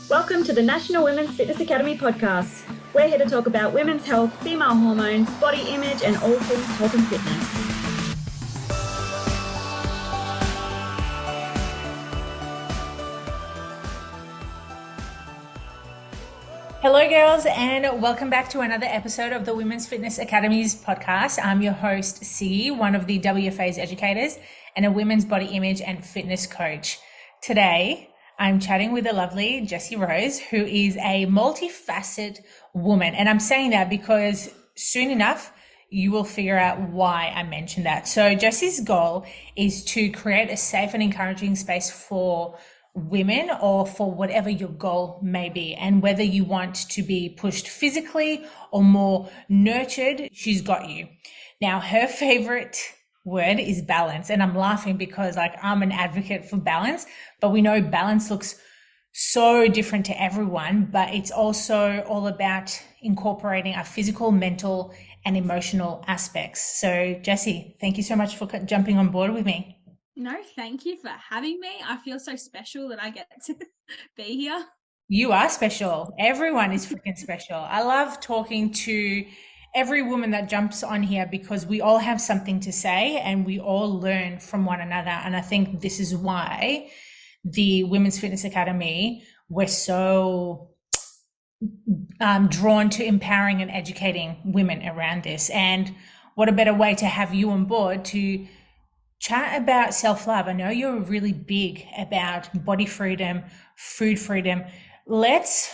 Welcome to the National Women's Fitness Academy podcast. We're here to talk about women's health, female hormones, body image, and all things health and fitness. Hello, girls, and welcome back to another episode of the Women's Fitness Academy's podcast. I'm your host, C, one of the WFA's educators and a women's body image and fitness coach. Today, I'm chatting with the lovely Jessie Rose, who is a multifaceted woman. And I'm saying that because soon enough, you will figure out why I mentioned that. So Jessie's goal is to create a safe and encouraging space for women or for whatever your goal may be, and whether you want to be pushed physically or more nurtured, she's got you. Now, her favorite word is balance, and I'm laughing because I'm an advocate for balance, but we know balance looks so different to everyone, but it's also all about incorporating our physical, mental, and emotional aspects. So Jessie, thank you so much for jumping on board with me. No, thank you for having me. I feel so special that I get to be here. You are special. Everyone is freaking special. I love talking to every woman that jumps on here because we all have something to say and we all learn from one another. And I think this is why the Women's Fitness Academy, we're so drawn to empowering and educating women around this. And what a better way to have you on board to chat about self-love. I know you're really big about body freedom, food freedom. Let's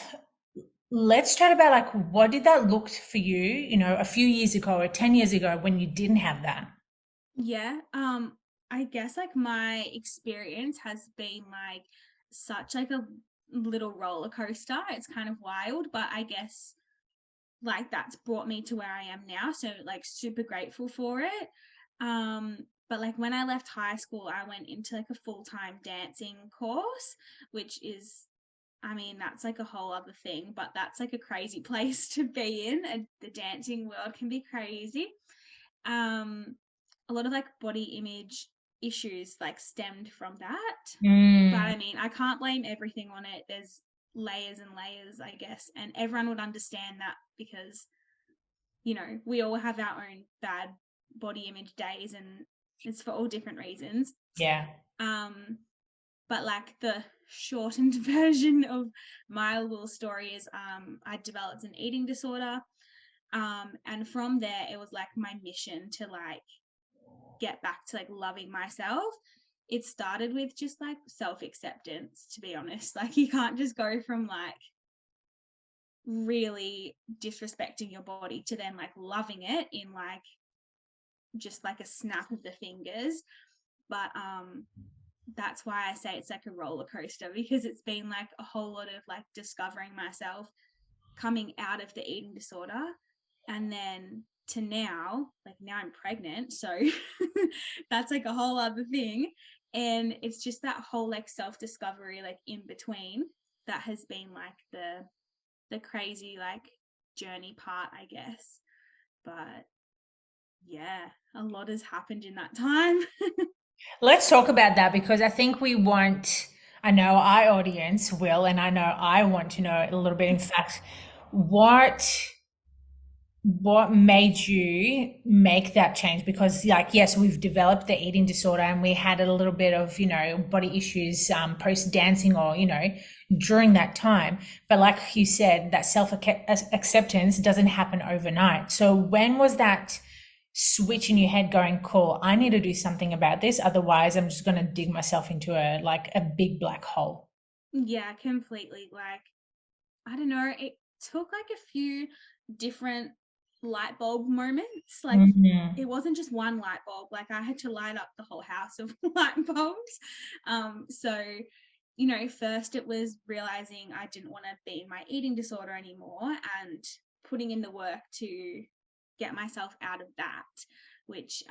chat about what did that look for you, a few years ago or 10 years ago when you didn't have that? Yeah. I guess my experience has been such a little roller coaster. It's kind of wild, but I guess that's brought me to where I am now. So super grateful for it. But when I left high school, I went into a full-time dancing course, which is, that's a whole other thing, but that's a crazy place to be in. The dancing world can be crazy. A lot of body image issues stemmed from that. But I can't blame everything on it. There's layers and layers, I guess, and everyone would understand that because, we all have our own bad body image days and it's for all different reasons. Yeah. But the shortened version of my little story is I developed an eating disorder. And from there it was my mission to get back to loving myself. It started with just self-acceptance, to be honest. You can't just go from really disrespecting your body to then loving it in just a snap of the fingers. But that's why I say it's a roller coaster, because it's been a whole lot of discovering myself, coming out of the eating disorder, and then to now I'm pregnant, so that's a whole other thing. And it's just that whole self-discovery in between that has been the crazy journey part, I guess. But yeah, a lot has happened in that time. Let's talk about that, because I think I know our audience will, and I know I want to know a little bit. In fact, what made you make that change? Because yes, we've developed the eating disorder and we had a little bit of, body issues post dancing or, during that time. But like you said, that self-acceptance doesn't happen overnight. So when was that switch in your head going, cool, I need to do something about this, otherwise I'm just going to dig myself into a big black hole? Yeah, completely. I don't know, it took a few different light bulb moments. It wasn't just one light bulb. I had to light up the whole house of light bulbs. So first it was realizing I didn't want to be in my eating disorder anymore and putting in the work to get myself out of that, which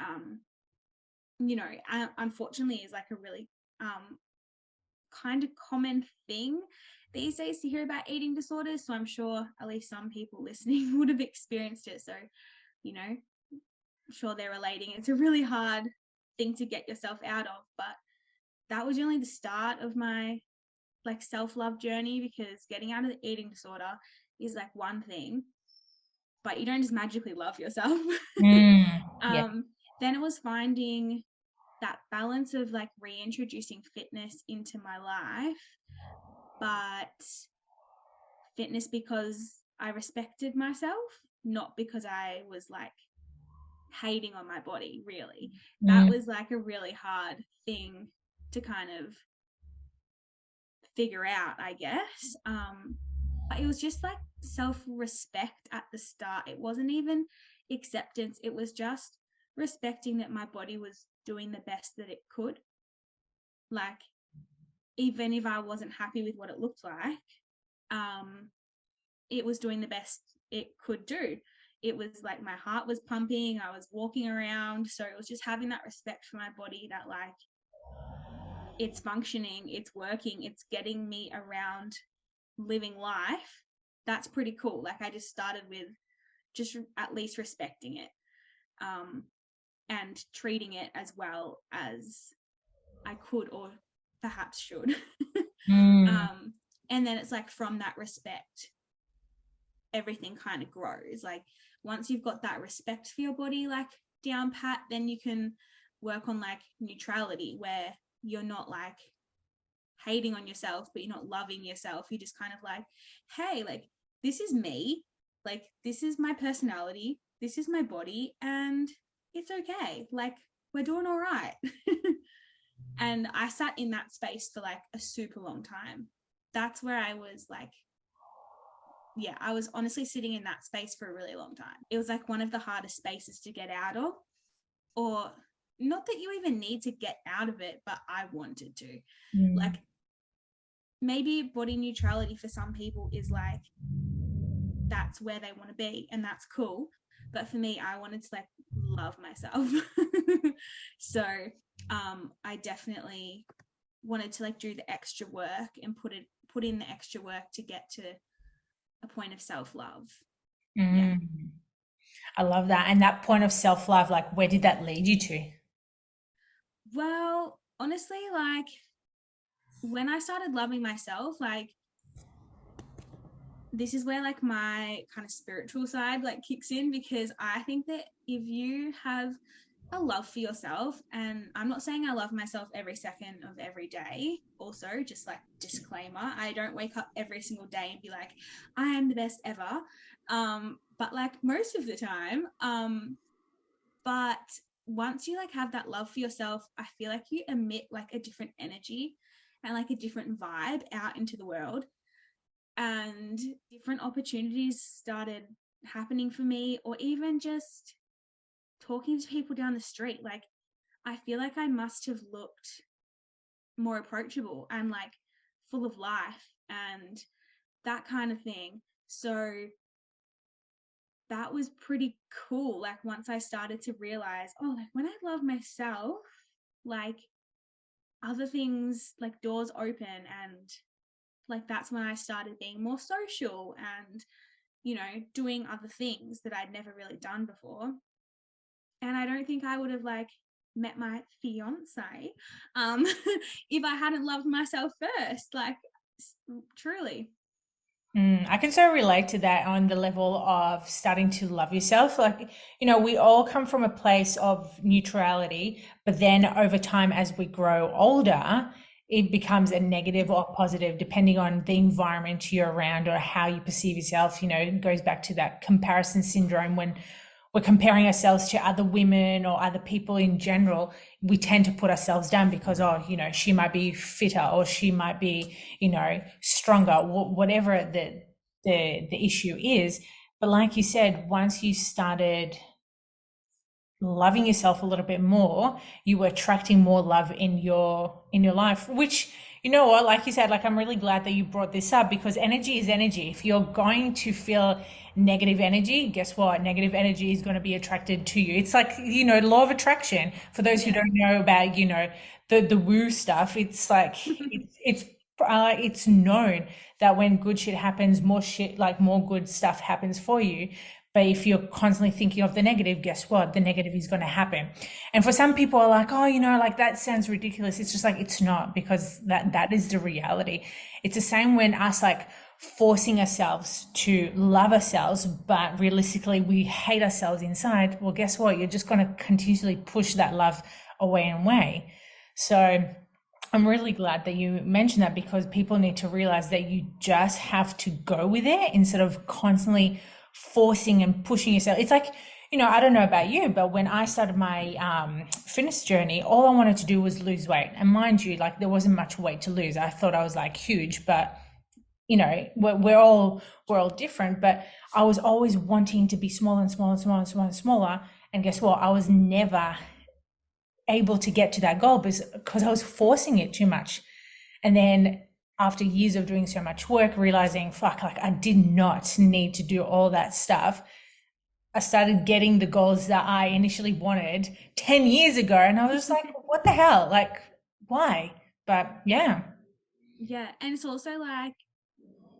unfortunately is a really kind of common thing these days to hear about eating disorders. So I'm sure at least some people listening would have experienced it. So I'm sure they're relating. It's a really hard thing to get yourself out of, but that was only the start of my like self-love journey, because getting out of the eating disorder is like one thing, but you don't just magically love yourself. Yeah. Then it was finding that balance of like reintroducing fitness into my life, but fitness because I respected myself, not because I was like hating on my body, really. That was like a really hard thing to kind of figure out, I guess. But it was just like self-respect at the start. It wasn't even acceptance. It was just respecting that my body was doing the best that it could. Like, even if I wasn't happy with what it looked like, it was doing the best it could do. It was like my heart was pumping, I was walking around. So it was just having that respect for my body, that like it's functioning, it's working, it's getting me around living life. That's pretty cool. Like, I just started with just at least respecting it, and treating it as well as I could or perhaps should. And then it's like from that respect, everything kind of grows. Like, once you've got that respect for your body like down pat, then you can work on like neutrality, where you're not like hating on yourself, but you're not loving yourself. You're just kind of like, hey, like, this is me, like, this is my personality, this is my body, and it's okay. Like, we're doing all right. And I sat in that space for like a super long time. That's where I was like, yeah, I was honestly sitting in that space for a really long time. It was like one of the hardest spaces to get out of, or not that you even need to get out of it, but I wanted to. Like, maybe body neutrality for some people is like, that's where they want to be, and that's cool. But for me, I wanted to like love myself. So I definitely wanted to like do the extra work and put in the extra work to get to a point of self-love. Yeah. I love that. And that point of self-love, like, where did that lead you to? Well, honestly, like, when I started loving myself, like, this is where like my kind of spiritual side like kicks in, because I think that if you have a love for yourself, and I'm not saying I love myself every second of every day, also just like disclaimer, I don't wake up every single day and be like, I am the best ever, but like most of the time, but once you like have that love for yourself, I feel like you emit like a different energy and like a different vibe out into the world, and different opportunities started happening for me, or even just talking to people down the street. Like, I feel like I must have looked more approachable and like full of life and that kind of thing. So that was pretty cool. Like, once I started to realize, oh, like, when I love myself, like, other things, like, doors open, and like, that's when I started being more social and, you know, doing other things that I'd never really done before. And I don't think I would have like met my fiance if I hadn't loved myself first. Like, truly. I can so relate to that on the level of starting to love yourself. Like, you know, we all come from a place of neutrality, but then over time, as we grow older, it becomes a negative or positive depending on the environment you're around or how you perceive yourself. You know, it goes back to that comparison syndrome. When we're comparing ourselves to other women or other people in general, we tend to put ourselves down because, oh, you know, she might be fitter or she might be, you know, stronger, whatever the issue is. But like you said, once you started loving yourself a little bit more, you were attracting more love in your life, which, you know what, like you said, like, I'm really glad that you brought this up, because energy is energy. If you're going to feel negative energy, guess what? Negative energy is going to be attracted to you. It's like, you know, law of attraction. For those who don't know about, you know, the woo stuff, it's like it's known that when good shit happens, more good stuff happens for you. But if you're constantly thinking of the negative, guess what? The negative is going to happen. And for some people are like, oh, like that sounds ridiculous. It's just like, it's not, because that is the reality. It's the same when us like forcing ourselves to love ourselves, but realistically we hate ourselves inside. Well, guess what? You're just going to continuously push that love away and away. So I'm really glad that you mentioned that, because people need to realize that you just have to go with it instead of constantly forcing and pushing yourself. It's like, I don't know about you, but when I started my fitness journey, all I wanted to do was lose weight. And mind you, like there wasn't much weight to lose. I thought I was like huge, but we're all different. But I was always wanting to be smaller and smaller and smaller and smaller and smaller. And guess what? I was never able to get to that goal because I was forcing it too much. And then after years of doing so much work, realizing, fuck, like I did not need to do all that stuff, I started getting the goals that I initially wanted 10 years ago. And I was just like, what the hell? Like, why? But yeah. Yeah. And it's also like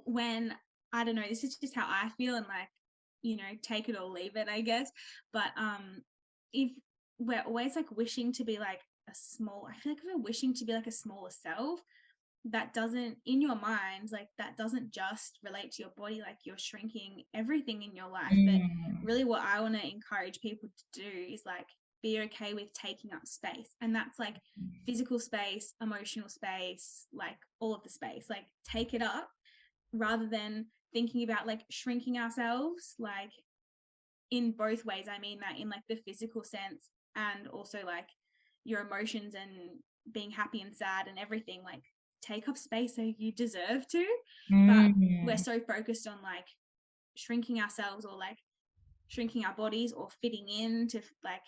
when, I don't know, this is just how I feel, and like, take it or leave it, I guess. But if we're always like wishing to be like I feel like if we're wishing to be like a smaller self, that doesn't, in your mind, like that doesn't just relate to your body, like you're shrinking everything in your life. But really what I want to encourage people to do is like be okay with taking up space, and that's like physical space, emotional space, like all of the space, like take it up, rather than thinking about like shrinking ourselves, like in both ways. I mean that in like the physical sense, and also like your emotions and being happy and sad and everything, like take up space so you deserve to. But we're so focused on like shrinking ourselves, or like shrinking our bodies, or fitting in to like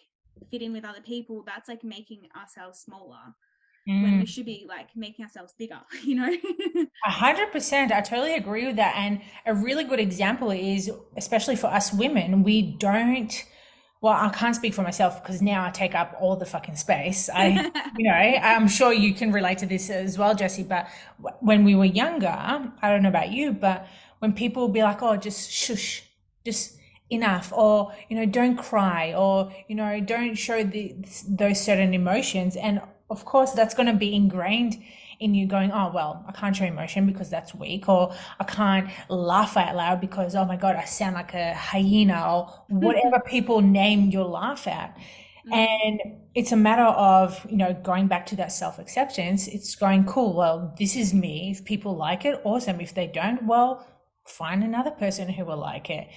fit in with other people. That's like making ourselves smaller when we should be like making ourselves bigger. 100%. I totally agree with that. And a really good example is, especially for us women, we don't, well, I can't speak for myself because now I take up all the fucking space. I'm sure you can relate to this as well, Jessie, but when we were younger, I don't know about you, but when people would be like, oh, just shush, just enough, or, don't cry, or, don't show those certain emotions. And of course, that's going to be ingrained in you going, oh, well, I can't show emotion because that's weak, or I can't laugh out loud because, oh my God, I sound like a hyena, or whatever people name your laugh at. And it's a matter of, going back to that self-acceptance. It's going, cool, well, this is me. If people like it, awesome. If they don't, well, find another person who will like it.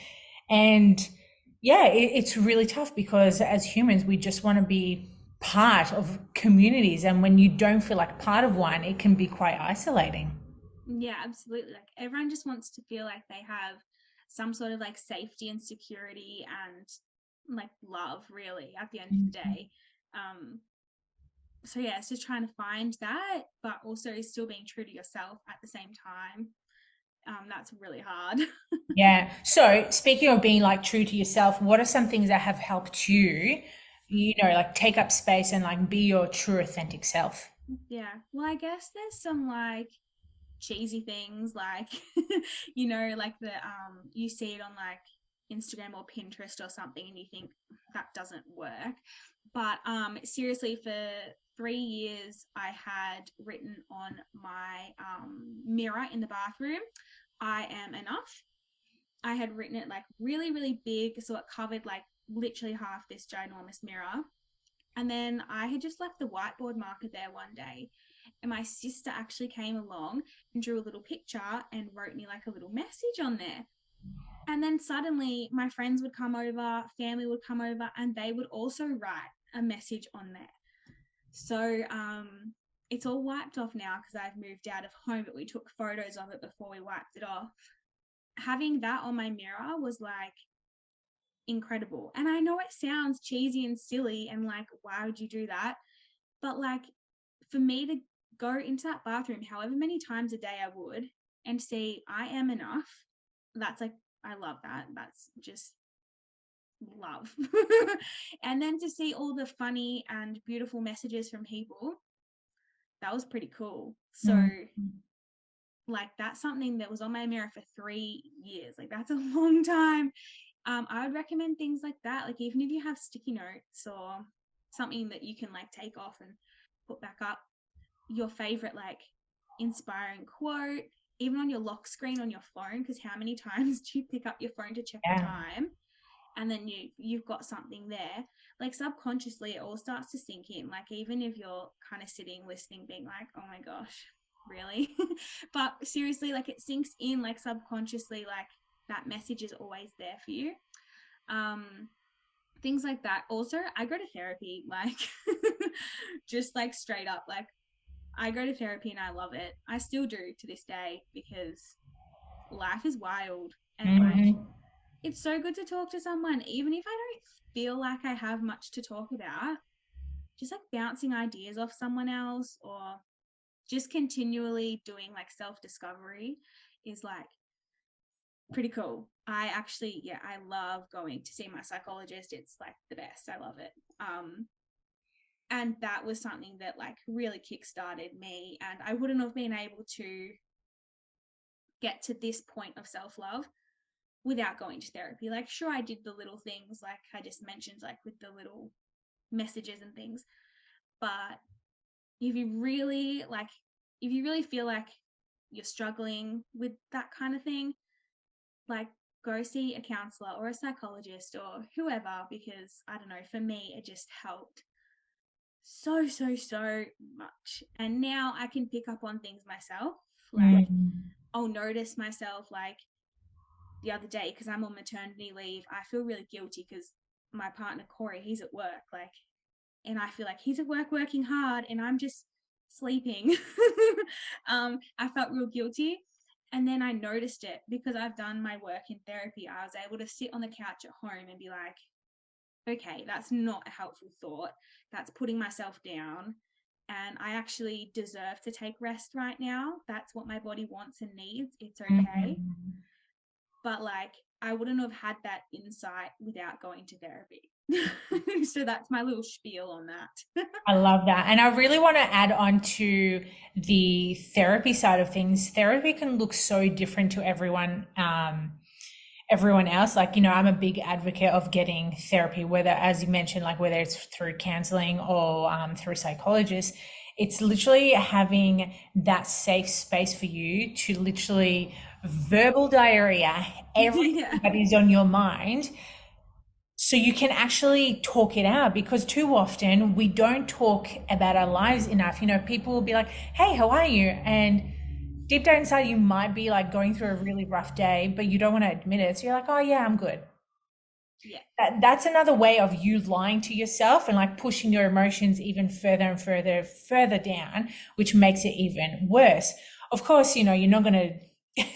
And yeah, it's really tough because as humans, we just want to be part of communities, and when you don't feel like part of one, it can be quite isolating. Yeah, absolutely. Like everyone just wants to feel like they have some sort of like safety and security and like love, really, at the end of the day. So yeah, it's just trying to find that, but also still being true to yourself at the same time. That's really hard. Yeah. So speaking of being like true to yourself, what are some things that have helped you, like take up space and like be your true authentic self? Yeah. Well, I guess there's some like cheesy things like like the you see it on like Instagram or Pinterest or something and you think that doesn't work. But seriously, for 3 years I had written on my mirror in the bathroom, I am enough. I had written it like really, really big, so it covered like literally half this ginormous mirror. And then I had just left the whiteboard marker there one day, and my sister actually came along and drew a little picture and wrote me like a little message on there. And then suddenly my friends would come over, family would come over, and they would also write a message on there. So it's all wiped off now because I've moved out of home, but we took photos of it before we wiped it off. Having that on my mirror was like incredible. And I know it sounds cheesy and silly and like, why would you do that? But like, for me to go into that bathroom however many times a day I would and see I am enough, that's like, I love that. That's just love. And then to see all the funny and beautiful messages from people, that was pretty cool. So like, that's something that was on my mirror for 3 years. Like, that's a long time. I would recommend things like that. Like even if you have sticky notes or something that you can like take off and put back up, your favorite like inspiring quote, even on your lock screen on your phone, because how many times do you pick up your phone to check the time? And then you've got something there, like subconsciously it all starts to sink in. Like even if you're kind of sitting listening being like, oh my gosh, really? But seriously, like it sinks in, like subconsciously, like that message is always there for you. Things like that. Also, I go to therapy, like just like straight up, like I go to therapy and I love it. I still do to this day, because life is wild, and like it's so good to talk to someone, even if I don't feel like I have much to talk about. Just like bouncing ideas off someone else, or just continually doing like self-discovery is like pretty cool. I actually, yeah, I love going to see my psychologist. It's like the best. I love it. And that was something that like really kickstarted me, and I wouldn't have been able to get to this point of self-love without going to therapy. Like, sure, I did the little things like I just mentioned, like with the little messages and things. But if you really feel like you're struggling with that kind of thing, like go see a counselor or a psychologist or whoever, because I don't know, for me, it just helped so much. And now I can pick up on things myself. Like I'll notice myself, like the other day, because I'm on maternity leave, I feel really guilty because my partner Corey, he's at work, like, and I feel like he's at work working hard and I'm just sleeping. I felt real guilty, and then I noticed it because I've done my work in therapy. I was able to sit on the couch at home and be like, okay, that's not a helpful thought, that's putting myself down, and I actually deserve to take rest right now. That's what my body wants and needs. It's okay. But like I wouldn't have had that insight without going to therapy. So that's my little spiel on that. I love that. And I really want to add on to the therapy side of things. Therapy can look so different to everyone else. Like, I'm a big advocate of getting therapy, whether, as you mentioned, like whether it's through counseling or through a psychologist. It's literally having that safe space for you to literally verbal diarrhea everything that is on your mind, so you can actually talk it out. Because too often we don't talk about our lives enough. People will be like, hey, how are you? And deep down inside, you might be like going through a really rough day, but you don't want to admit it. So you're like, oh yeah, I'm good. Yeah. That's another way of you lying to yourself and like pushing your emotions even further and further down, which makes it even worse. Of course, you're not going to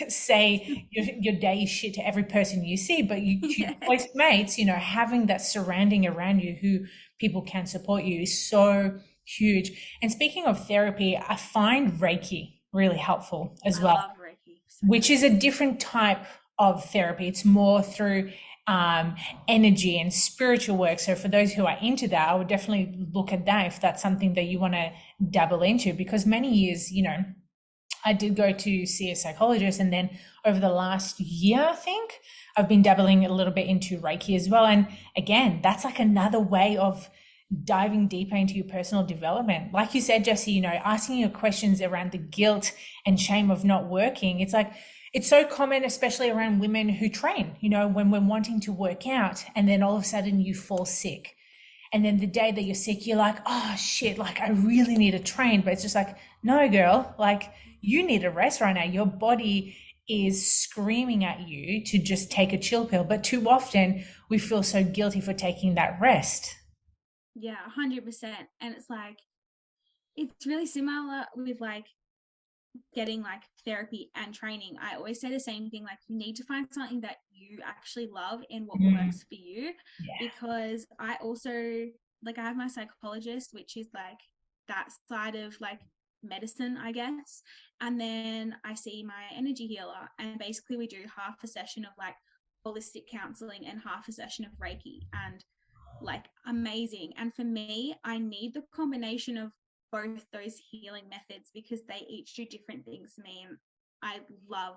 say your day is shit to every person you see, but your close mates, having that surrounding around you who people can support you is so huge. And speaking of therapy, I find Reiki really helpful as well. I love Reiki. Which is a different type of therapy. It's more through energy and spiritual work. So for those who are into that, I would definitely look at that if that's something that you want to dabble into. Because many years, I did go to see a psychologist, and then over the last year, I think, I've been dabbling a little bit into Reiki as well. And again, that's like another way of diving deeper into your personal development. Like you said, Jessie, asking your questions around the guilt and shame of not working. It's like, it's so common, especially around women who train, when we're wanting to work out and then all of a sudden you fall sick. And then the day that you're sick, you're like, oh shit, like I really need to train. But it's just like, no, girl, like you need a rest right now. Your body is screaming at you to just take a chill pill. But too often we feel so guilty for taking that rest. Yeah, 100%. And it's like, it's really similar with like getting like therapy and training. I always say the same thing, like you need to find something that you actually love and what works for you. Because I also, like, I have my psychologist, which is like that side of like medicine, I guess. And then I see my energy healer, and basically we do half a session of like holistic counseling and half a session of Reiki, and like amazing. And for me, I need the combination of both those healing methods because they each do different things for me. And I love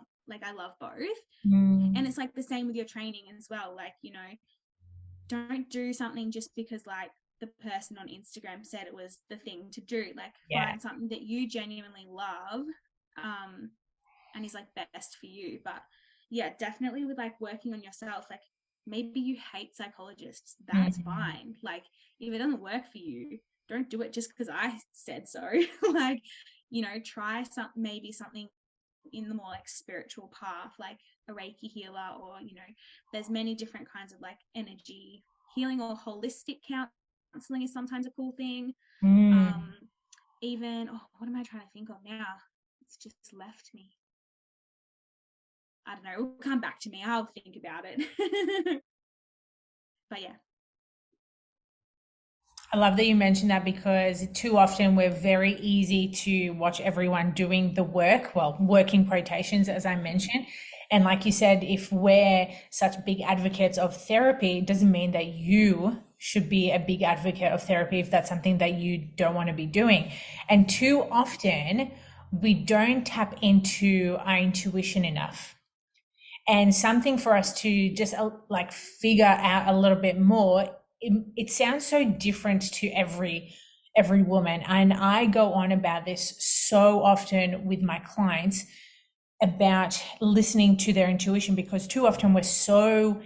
both. Mm. And it's like the same with your training as well. Like, don't do something just because like the person on Instagram said it was the thing to do. Like, Yeah. find something that you genuinely love, and is like best for you. But yeah, definitely with like working on yourself, like maybe you hate psychologists, that's fine. Like, if it doesn't work for you, don't do it just because I said so. Like, try maybe something in the more like spiritual path, like a Reiki healer, or there's many different kinds of like energy healing, or holistic counseling is sometimes a cool thing. Even what am I trying to think of now? It's just left me. I don't know, it will come back to me, I'll think about it. But yeah. I love that you mentioned that, because too often we're very easy to watch everyone doing the work, well, working quotations, as I mentioned. And like you said, if we're such big advocates of therapy, it doesn't mean that you should be a big advocate of therapy if that's something that you don't want to be doing. And too often we don't tap into our intuition enough. And something for us to just like figure out a little bit more. It sounds so different to every woman, and I go on about this so often with my clients about listening to their intuition, because too often we're so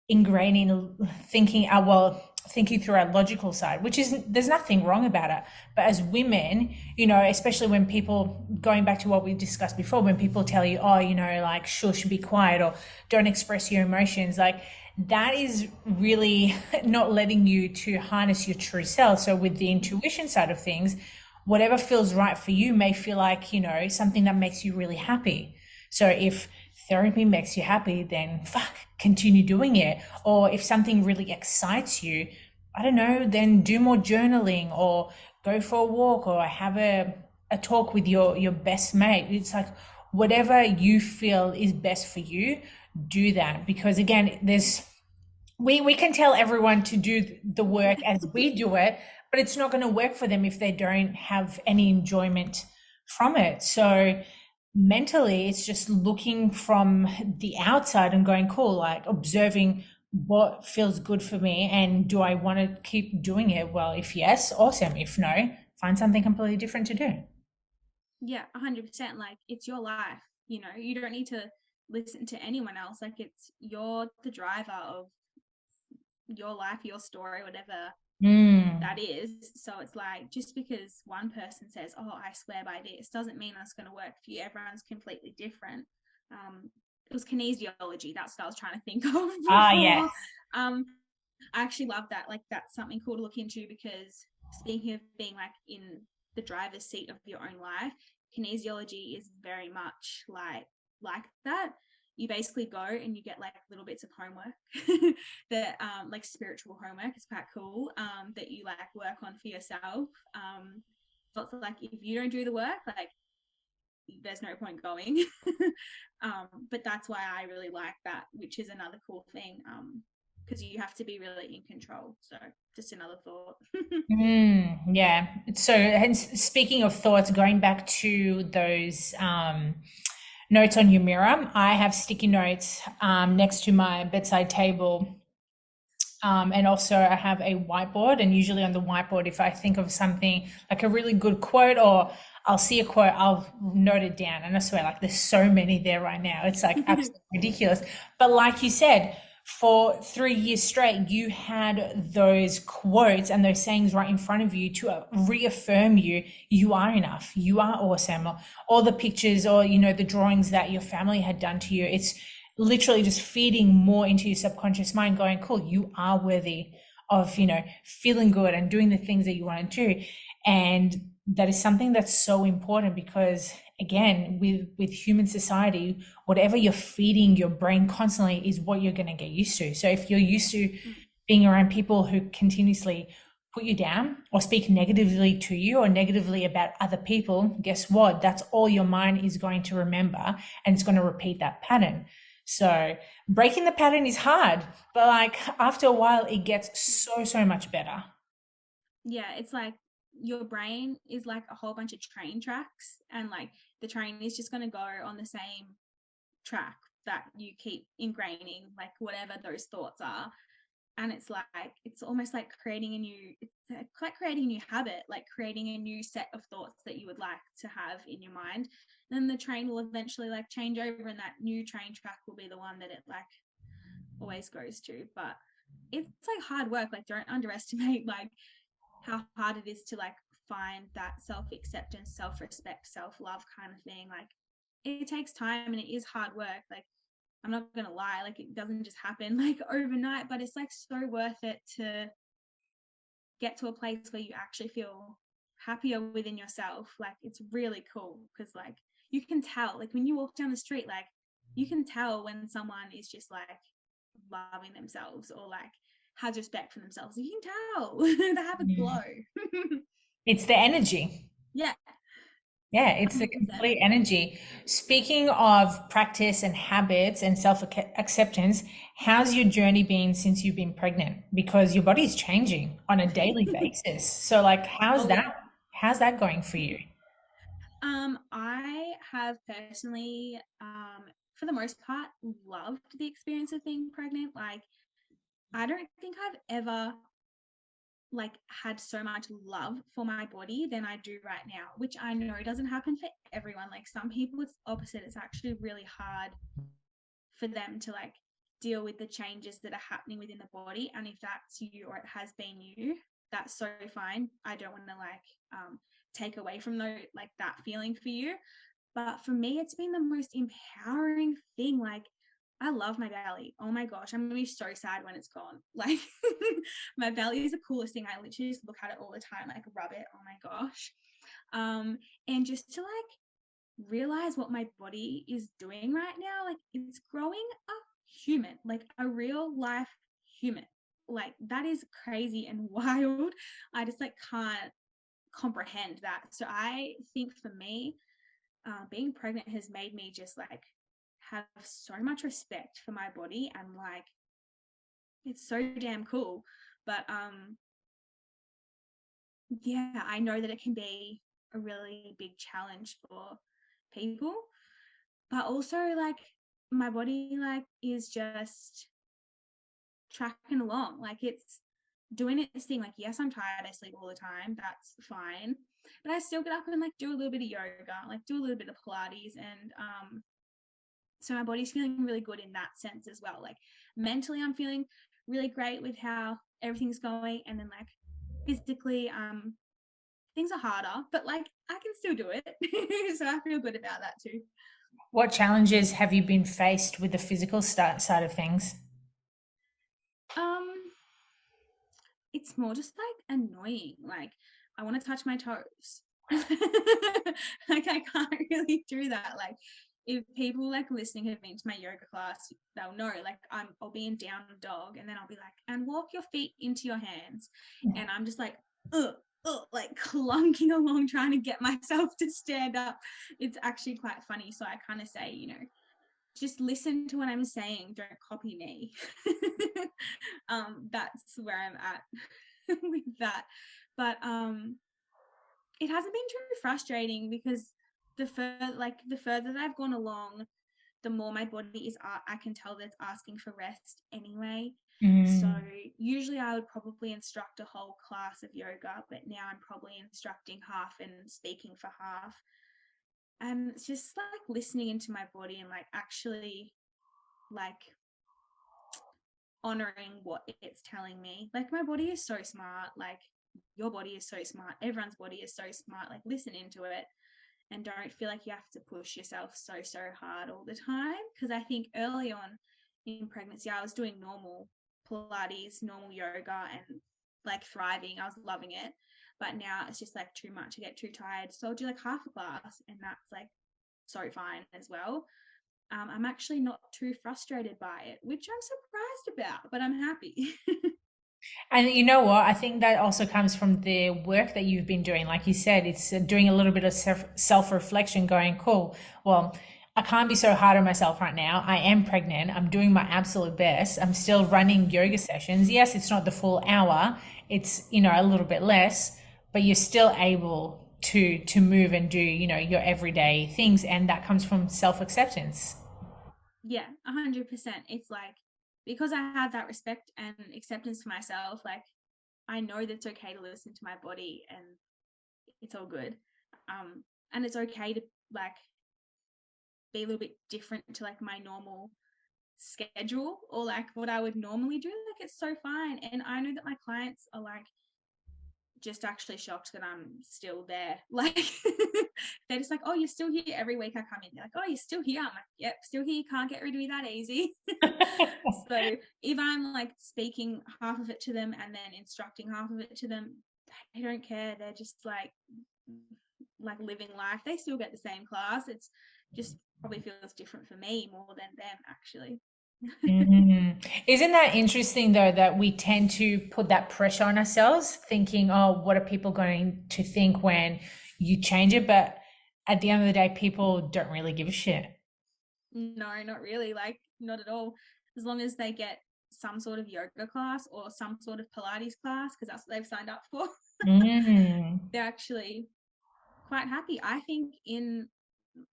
ingrained in thinking through our logical side, which is, there's nothing wrong about it. But as women, especially when people, going back to what we discussed before, when people tell you, oh, like shush, be quiet, or don't express your emotions, like that is really not letting you to harness your true self. So with the intuition side of things, whatever feels right for you may feel like, something that makes you really happy. So if therapy makes you happy, then continue doing it. Or if something really excites you, I don't know, then do more journaling, or go for a walk, or have a talk with your best mate. It's like, whatever you feel is best for you, do that. Because again, we can tell everyone to do the work as we do it, but it's not going to work for them if they don't have any enjoyment from it. So mentally, it's just looking from the outside and going, cool, like observing what feels good for me, and do I want to keep doing it? Well, if yes, awesome. If no, find something completely different to do. Yeah, 100%. Like, it's your life, you don't need to listen to anyone else. Like, you're the driver of your life, your story, whatever that is. So it's like, just because one person says, oh, I swear by this, doesn't mean that's going to work for you. Everyone's completely different. It was kinesiology, that's what I was trying to think of before. Yes. I actually love that. Like, that's something cool to look into, because speaking of being like in the driver's seat of your own life, kinesiology is very much like that. You basically go and you get like little bits of homework that like spiritual homework is quite cool, that you like work on for yourself. So it's like, if you don't do the work, like there's no point going. But that's why I really like that, which is another cool thing, because you have to be really in control. So just another thought. Yeah. So, hence, speaking of thoughts, going back to those notes on your mirror, I have sticky notes next to my bedside table. And also I have a whiteboard, and usually on the whiteboard, if I think of something like a really good quote, or I'll see a quote, I'll note it down. And I swear, like, there's so many there right now. It's like absolutely ridiculous. But like you said, for 3 years straight, you had those quotes and those sayings right in front of you to reaffirm you are enough, you are awesome. Or the pictures, or, the drawings that your family had done to you. It's literally just feeding more into your subconscious mind, going, cool, you are worthy of, feeling good and doing the things that you want to do. And that is something that's so important, because again, with human society, whatever you're feeding your brain constantly is what you're going to get used to. So if you're used to being around people who continuously put you down or speak negatively to you or negatively about other people, guess what? That's all your mind is going to remember, and it's going to repeat that pattern. So breaking the pattern is hard, but like after a while, it gets so much better. Yeah, it's like your brain is like a whole bunch of train tracks, and like the train is just going to go on the same track that you keep ingraining, like whatever those thoughts are. And it's almost like creating a new habit, like creating a new set of thoughts that you would like to have in your mind. Then the train will eventually like change over, and that new train track will be the one that it like always goes to. But it's like hard work. Like, don't underestimate like how hard it is to like find that self-acceptance, self-respect, self-love kind of thing. Like, it takes time and it is hard work. Like, I'm not gonna lie, like it doesn't just happen like overnight, but it's like so worth it to get to a place where you actually feel happier within yourself. Like, it's really cool because like you can tell, like when you walk down the street, like you can tell when someone is just like loving themselves or like has respect for themselves. You can tell they have a glow. It's the energy. Yeah. Yeah, it's the 100%. complete energy. Speaking of practice and habits and self-acceptance, how's your journey been since you've been pregnant? Because your body's changing on a daily basis. So like, how's that going for you? I have personally, for the most part, loved the experience of being pregnant. Like, I don't think I've ever like had so much love for my body than I do right now, which I know doesn't happen for everyone. Like, some people it's opposite. It's actually really hard for them to like deal with the changes that are happening within the body. And if that's you or it has been you, that's so fine. I don't want to like take away from like that feeling for you. But for me, it's been the most empowering thing. Like, I love my belly. Oh my gosh, I'm gonna be so sad when it's gone. Like, my belly is the coolest thing. I literally just look at it all the time, like rub it. Oh my gosh. And just to like realize what my body is doing right now, like it's growing a human, like a real life human. Like, that is crazy and wild. I just like can't comprehend that. So I think for me, being pregnant has made me just like have so much respect for my body, and like it's so damn cool. But yeah, I know that it can be a really big challenge for people, but also like my body like is just tracking along. Like, it's doing its thing. Like, yes, I'm tired, I sleep all the time, that's fine, but I still get up and like do a little bit of yoga, like do a little bit of Pilates, and so my body's feeling really good in that sense as well. Like, mentally I'm feeling really great with how everything's going, and then like physically things are harder, but like I can still do it. So I feel good about that too. What challenges have you been faced with the physical side of things? It's more just like annoying. Like, I want to touch my toes. Like, I can't really do that. Like, if people like listening have been to my yoga class, they'll know like I'll be in down dog, and then I'll be like, and walk your feet into your hands, and I'm just like like clunking along trying to get myself to stand up. It's actually quite funny. So I kind of say, you know, just listen to what I'm saying, don't copy me. That's where I'm at with that. But it hasn't been too frustrating, because the further that I've gone along, the more my body is I can tell that it's asking for rest anyway. So usually I would probably instruct a whole class of yoga, but now I'm probably instructing half and speaking for half. And it's just like listening into my body and like actually like honoring what it's telling me. Like, my body is so smart. Like, your body is so smart. Everyone's body is so smart. Like, listen into it and don't feel like you have to push yourself so hard all the time. Because I think early on in pregnancy, I was doing normal Pilates, normal yoga, and like thriving. I was loving it. But now it's just like too much. I get too tired. So I'll do like half a class, and that's like so fine as well. I'm actually not too frustrated by it, which I'm surprised about, but I'm happy. And you know what? I think that also comes from the work that you've been doing. Like you said, it's doing a little bit of self-reflection, going, cool, well, I can't be so hard on myself right now. I am pregnant. I'm doing my absolute best. I'm still running yoga sessions. Yes, it's not the full hour. It's, you know, a little bit less, but you're still able to move and do, you know, your everyday things, and that comes from self-acceptance. Yeah, 100%. It's like, because I have that respect and acceptance for myself, like I know that it's okay to listen to my body and it's all good. And it's okay to like be a little bit different to like my normal schedule or like what I would normally do. Like it's so fine. And I know that my clients are like just actually shocked that I'm still there. Like they're just like, oh, you're still here. Every week I come in, they're like, oh, you're still here. I'm like, yep, still here. You can't get rid of me that easy. So if I'm like speaking half of it to them and then instructing half of it to them, they don't care. They're just like living life. They still get the same class. It's just probably feels different for me more than them actually. Isn't that interesting though, that we tend to put that pressure on ourselves, thinking, oh, what are people going to think when you change it? But at the end of the day, people don't really give a shit. No, not really. Like not at all. As long as they get some sort of yoga class or some sort of Pilates class, because that's what they've signed up for, they're actually quite happy. I think in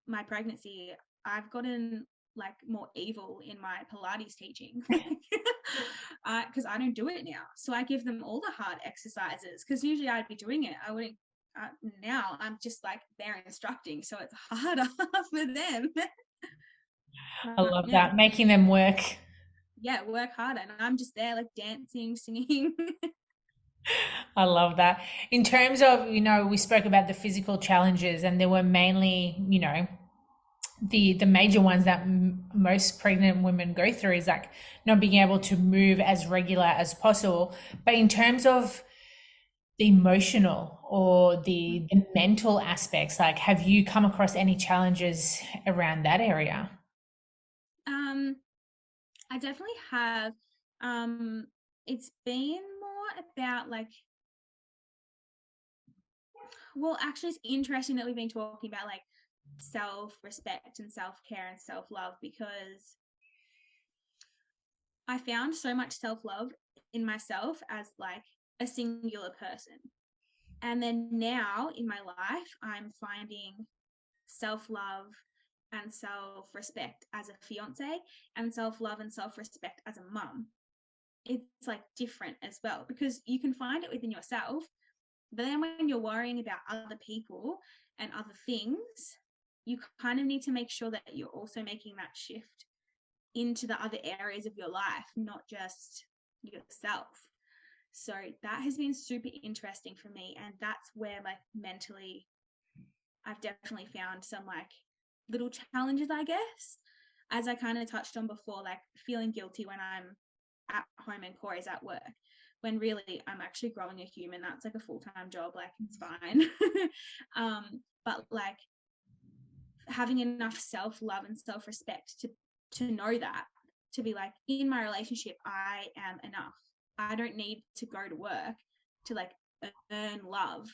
my pregnancy, I've gotten like more evil in my Pilates teaching because I don't do it now. So I give them all the hard exercises because usually I'd be doing it. I wouldn't. Now I'm just like they're instructing, so it's harder for them. I love Yeah, that, making them work. yeah, work harder, and I'm just there like dancing, singing. I love that. In terms of, you know, we spoke about the physical challenges, and there were mainly, you know, the major ones that most pregnant women go through is like not being able to move as regular as possible. But in terms of the emotional or the mental aspects, like have you come across any challenges around that area? I definitely have. It's been more about like, well, actually, it's interesting that we've been talking about like self-respect and self-care and self-love because I found so much self-love in myself as like a singular person. And then now in my life, I'm finding self-love and self-respect as a fiance and self-love and self-respect as a mum. It's like different as well because you can find it within yourself, but then when you're worrying about other people and other things, you kind of need to make sure that you're also making that shift into the other areas of your life, not just yourself. So that has been super interesting for me. And that's where like mentally, I've definitely found some like little challenges, I guess, as I kind of touched on before, like feeling guilty when I'm at home and Corey's at work, when really I'm actually growing a human. That's like a full-time job, like it's fine. But like having enough self-love and self-respect to know that, to be like, in my relationship, I am enough. I don't need to go to work to like earn love,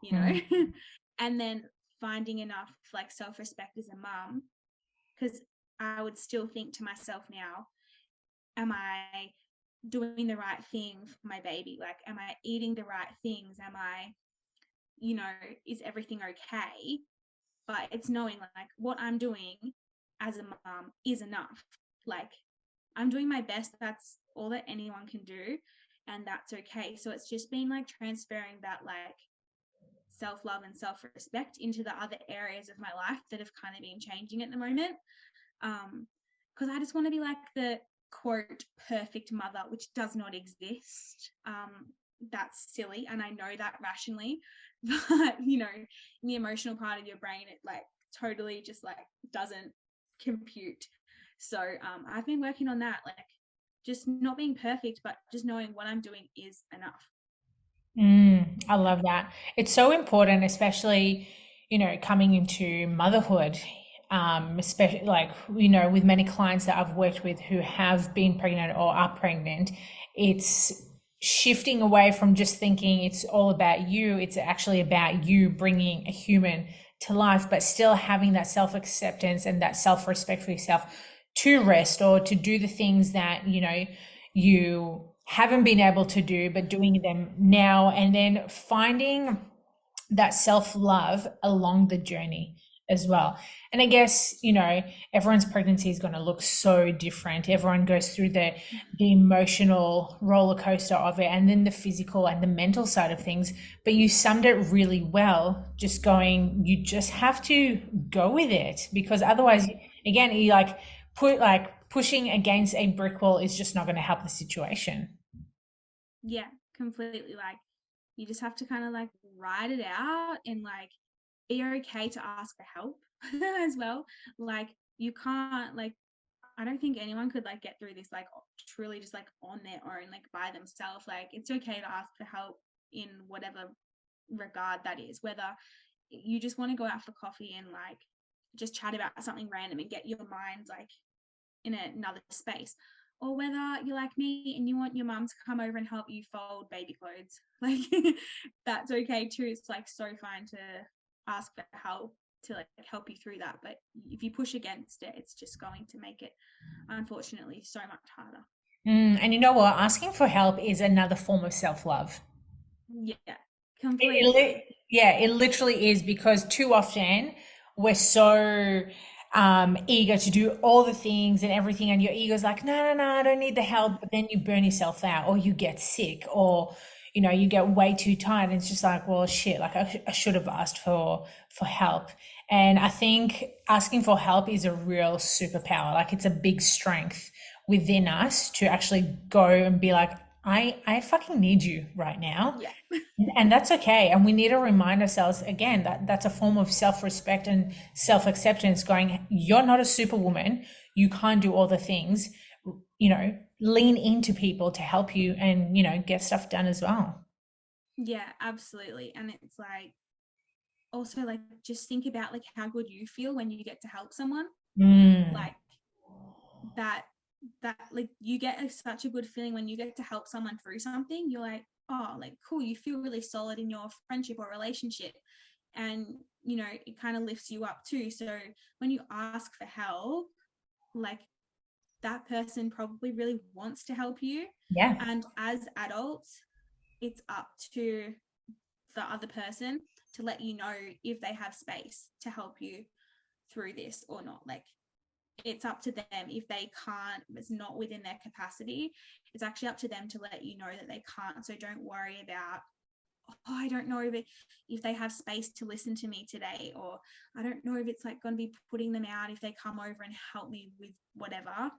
you know. And then finding enough like self-respect as a mum, because I would still think to myself now, am I doing the right thing for my baby? Like, am I eating the right things? Am I, you know, is everything okay? But it's knowing like what I'm doing as a mum is enough. Like, I'm doing my best. That's all that anyone can do. And that's okay. So it's just been like transferring that like self-love and self-respect into the other areas of my life that have kind of been changing at the moment. Because I just want to be like the quote perfect mother, which does not exist. That's silly, and I know that rationally, but you know, in the emotional part of your brain, it like totally just like doesn't compute. So I've been working on that, like just not being perfect, but just knowing what I'm doing is enough. I love that. It's so important, especially, you know, coming into motherhood. Especially like, you know, with many clients that I've worked with who have been pregnant or are pregnant, it's shifting away from just thinking it's all about you. It's actually about you bringing a human to life, but still having that self-acceptance and that self-respect for yourself to rest or to do the things that, you know, you haven't been able to do, but doing them now, and then finding that self-love along the journey as well. And I guess, everyone's pregnancy is going to look so different. Everyone goes through the emotional roller coaster of it, and then the physical and the mental side of things. But you summed it really well, just going, you just have to go with it, because otherwise, again, you pushing against a brick wall is just not going to help the situation. Yeah, completely. Like, you just have to kind of like ride it out and like be okay to ask for help as well. Like, you can't, like, I don't think anyone could like get through this like truly just like on their own, like by themselves. Like, it's okay to ask for help in whatever regard that is, whether you just want to go out for coffee and like just chat about something random and get your mind like in another space, or whether you're like me and you want your mum to come over and help you fold baby clothes. Like, that's okay too. It's like so fine to ask for help to like help you through that. But if you push against it, it's just going to make it, unfortunately, so much harder. And you know what? Asking for help is another form of self-love. Yeah, It, completely. yeah, it literally is, because too often we're so eager to do all the things and everything, and your ego's like, no, no, no, I don't need the help. But then you burn yourself out, or you get sick, or you get way too tired. And it's just like, well, shit, like I should have asked for help. And I think asking for help is a real superpower. Like, it's a big strength within us to actually go and be like, I fucking need you right now. Yeah. And that's okay. And we need to remind ourselves again that that's a form of self-respect and self-acceptance, going, you're not a superwoman. You can't do all the things, lean into people to help you and, get stuff done as well. Yeah, absolutely. And it's like, also like just think about like how good you feel when you get to help someone. Mm, Like, that like you get such a good feeling when you get to help someone through something. You're like, oh, like cool, you feel really solid in your friendship or relationship, and it kind of lifts you up too. So when you ask for help, like, that person probably really wants to help you. yeah. And as adults, it's up to the other person to let you know if they have space to help you through this or not. Like, it's up to them. If they can't, it's not within their capacity, it's actually up to them to let you know that they can't. So don't worry about, oh, I don't know if they have space to listen to me today, or I don't know if it's like going to be putting them out if they come over and help me with whatever.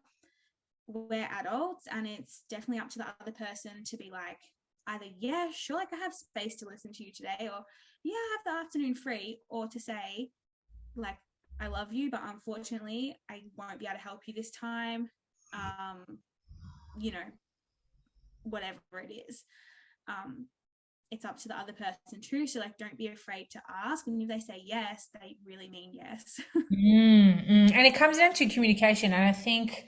We're adults, and it's definitely up to the other person to be like, either, yeah, sure, like I have space to listen to you today, or yeah, I have the afternoon free, or to say, like, I love you, but unfortunately I won't be able to help you this time. Um, you know, whatever it is. Um, it's up to the other person too. So like, don't be afraid to ask. And if they say yes, they really mean yes. And it comes down to communication. And I think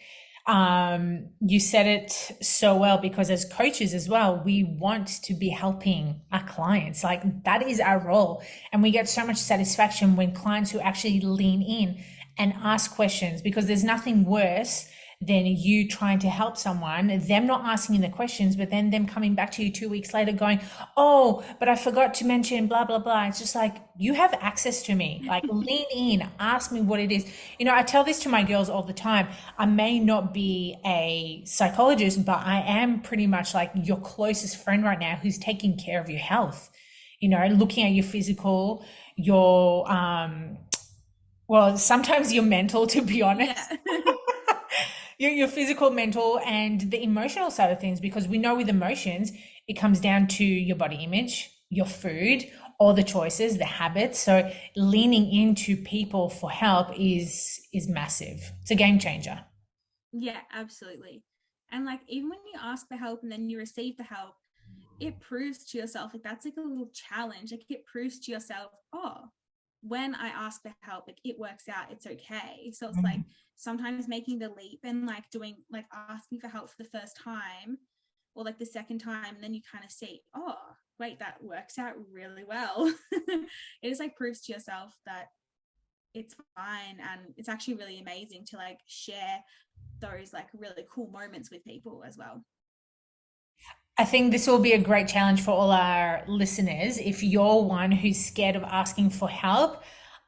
you said it so well, because as coaches as well, we want to be helping our clients. Like, that is our role. And we get so much satisfaction when clients who actually lean in and ask questions, because there's nothing worse than you trying to help someone, them not asking the questions, but then them coming back to you 2 weeks later going, oh, but I forgot to mention blah, blah, blah. It's just like, you have access to me. Like, lean in, ask me what it is. I tell this to my girls all the time. I may not be a psychologist, but I am pretty much like your closest friend right now, who's taking care of your health, looking at your physical, your, well, sometimes your mental, to be honest. Yeah. Your physical, mental, and the emotional side of things, because we know with emotions, it comes down to your body image, your food, all the choices, the habits. So leaning into people for help is massive. It's a game changer. Yeah, absolutely. And like, even when you ask for help and then you receive the help, it proves to yourself, like, that's like a little challenge. Like, it proves to yourself, oh, when I ask for help, like, it works out, it's okay. So it's like, sometimes making the leap and like doing, like, asking for help for the first time or like the second time, and then you kind of see, oh, wait, that works out really well. It just like proves to yourself that it's fine, and it's actually really amazing to like share those like really cool moments with people as well. I think this will be a great challenge for all our listeners. If you're one who's scared of asking for help,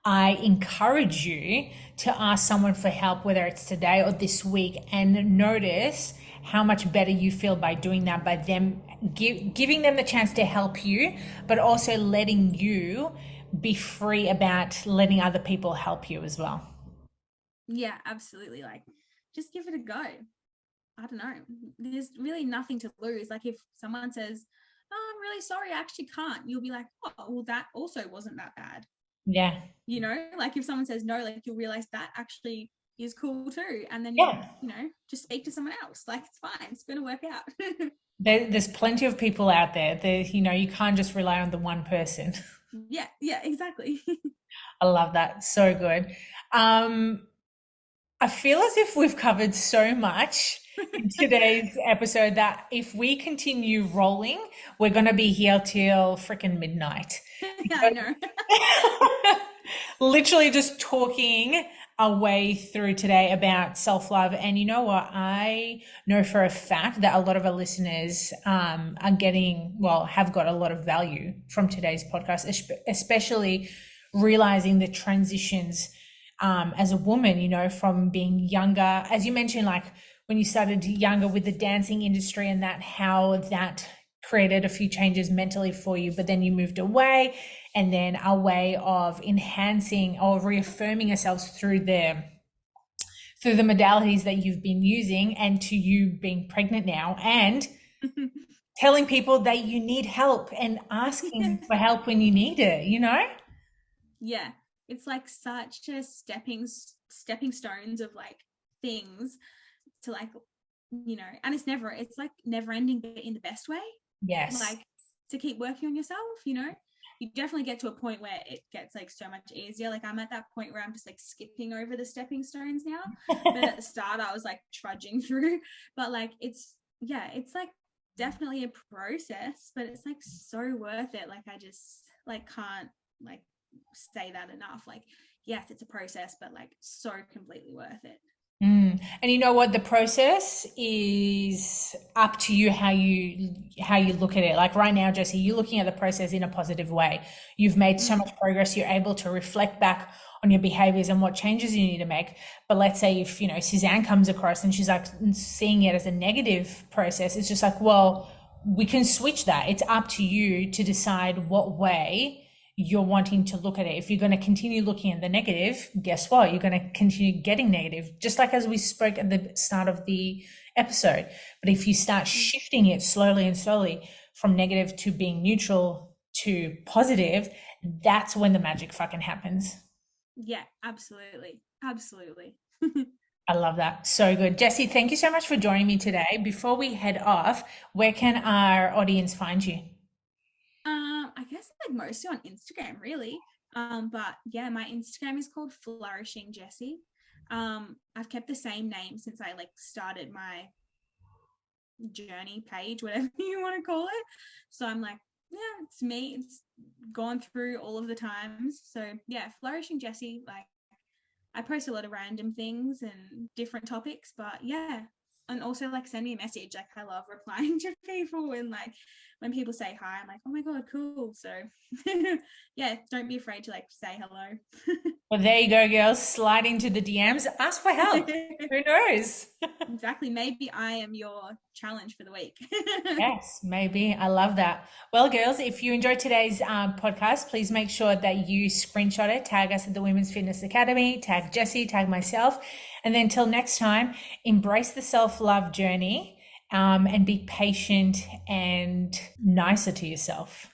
I encourage you to ask someone for help, whether it's today or this week, and notice how much better you feel by doing that, by them giving them the chance to help you, but also letting you be free about letting other people help you as well. Yeah, absolutely. Like, just give it a go. I don't know. There's really nothing to lose. Like, if someone says, "Oh, I'm really sorry, I actually can't," you'll be like, "Oh, well, that also wasn't that bad." Yeah. You know, like if someone says no, like you'll realize that actually is cool too. And then Yeah. you know, just speak to someone else. Like, it's fine. It's going to work out. There's plenty of people out there that, you can't just rely on the one person. Yeah, exactly. I love that. So good. I feel as if we've covered so much in today's episode that if we continue rolling, we're going to be here till freaking midnight. Yeah, I know. Literally just talking our way through today about self-love. And you know what? I know for a fact that a lot of our listeners are have got a lot of value from today's podcast, especially realizing the transitions as a woman, from being younger, as you mentioned, like when you started younger with the dancing industry and how that created a few changes mentally for you, but then you moved away, and then a way of enhancing or reaffirming ourselves through the modalities that you've been using, and to you being pregnant now and telling people that you need help and asking for help when you need it, Yeah, it's like such a stepping stones of like things to like, and it's like never ending, but in the best way. Yes. Like, to keep working on yourself, you definitely get to a point where it gets like so much easier. Like, I'm at that point where I'm just like skipping over the stepping stones now. But at the start I was like trudging through, but like it's like definitely a process, but it's like so worth it. Like, I just like can't like say that enough. Like, yes, it's a process, but like so completely worth it. And you know what? The process is up to you how you look at it. Like right now, Jessie, you're looking at the process in a positive way. You've made so much progress. You're able to reflect back on your behaviors and what changes you need to make. But let's say if, Suzanne comes across and she's like seeing it as a negative process, it's just like, well, we can switch that. It's up to you to decide what way you're wanting to look at it. If you're going to continue looking at the negative, guess what? You're going to continue getting negative, just like as we spoke at the start of the episode. But if you start shifting it slowly and slowly from negative to being neutral to positive, that's when the magic fucking happens. Yeah, absolutely. Absolutely. I love that. So good. Jessie, thank you so much for joining me today. Before we head off, where can our audience find you? I guess like mostly on Instagram, really. But yeah, my Instagram is called Flourishing Jessie. I've kept the same name since I like started my journey page, whatever you want to call it. So I'm like, yeah, it's me. It's gone through all of the times. So yeah, Flourishing Jessie. Like, I post a lot of random things and different topics, but yeah. And also like send me a message. Like, I love replying to people, and like when people say hi, I'm like, oh my God, cool. So yeah, don't be afraid to like say hello. Well, there you go, girls. Slide into the DMs, ask for help. Who knows? Exactly. Maybe I am your challenge for the week. Yes, maybe. I love that. Well, girls, if you enjoyed today's podcast, please make sure that you screenshot it, tag us at the Women's Fitness Academy, tag Jessie, tag myself. And then till next time, embrace the self-love journey and be patient and nicer to yourself.